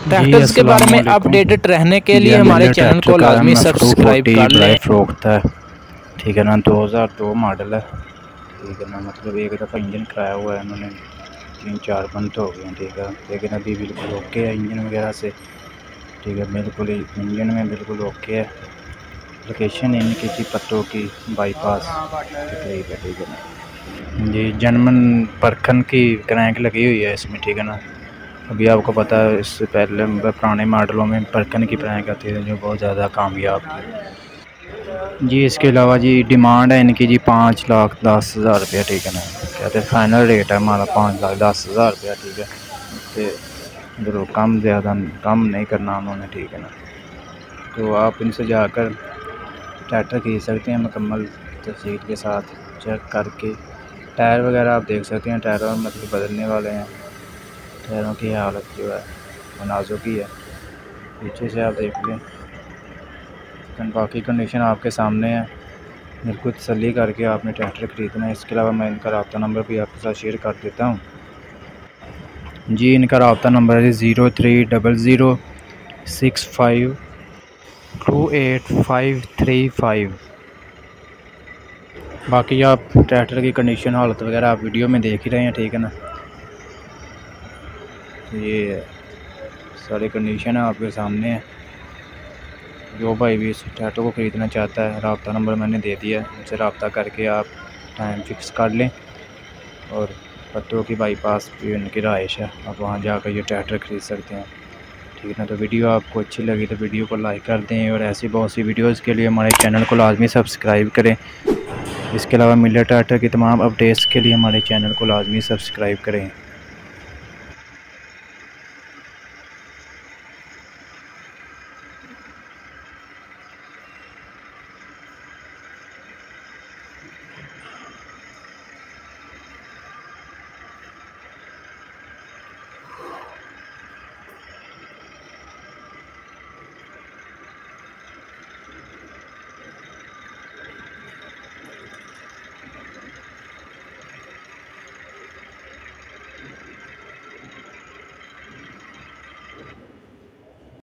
Tractors के बारे में अपडेटेड रहने के लिए हमारे चैनल को लाजमी सब्सक्राइब कर लें। रोकता है, ठीक है ना। 2002 मॉडल है, ठीक है ना। मतलब एक दफ़ा इंजन कराया हुआ है इन्होंने, 3-4 मंथ हो गए हैं, ठीक है। लेकिन अभी बिल्कुल ओके है इंजन वगैरह से, ठीक है। बिल्कुल इंजन में बिल्कुल ओके है। लोकेशन इनकी थी पत्तों की बाईपास के करीब है, ठीक है ना जी। जर्मन परखन की क्रैंक लगी हुई है इसमें, ठीक है ना। अभी आपको पता है इससे पहले पुराने मॉडलों में परखन की क्रैंक आती है जो बहुत ज़्यादा कामयाब थी जी। इसके अलावा जी डिमांड है इनकी जी 5,10,000 रुपया, ठीक है ना। कहते हैं फाइनल रेट है हमारा 5,10,000 रुपया, ठीक है। तो कम ज़्यादा कम नहीं करना उन्होंने, ठीक है ना। तो आप इनसे जाकर ट्रैक्टर खरीद सकते हैं मुकम्मल तफसील के साथ चेक करके। टायर वगैरह आप देख सकते हैं, टायरों मतलब बदलने वाले हैं। टायरों की हालत जो है वो नाजुक ही है, पीछे से आप देख लें। बाकी कंडीशन आपके सामने है, बिल्कुल तसल्ली करके आपने ट्रैक्टर ख़रीदना है। इसके अलावा मैं इनका रब्ता नंबर भी आपके साथ शेयर कर देता हूँ जी। इनका रब्ता नंबर है 0300652835। बाकी आप ट्रैक्टर की कंडीशन हालत वगैरह आप वीडियो में देख ही रहे हैं, ठीक है ना। तो ये सारी कंडीशन है आपके सामने है। जो भाई भी इस ट्रैक्टर को ख़रीदना चाहता है, रब्ता नंबर मैंने दे दिया है, उनसे रब्ता करके आप टाइम फिक्स कर लें। और पत्तों की बाईपास पे उनकी रहाइश है, आप वहाँ जाकर ये ट्रैक्टर ख़रीद सकते हैं, ठीक है ना। तो वीडियो आपको अच्छी लगी तो वीडियो को लाइक कर दें, और ऐसी बहुत सी वीडियोज़ के लिए हमारे चैनल को लाजमी सब्सक्राइब करें। इसके अलावा मिलर ट्रैक्टर की तमाम अपडेट्स के लिए हमारे चैनल को लाजमी सब्सक्राइब करें।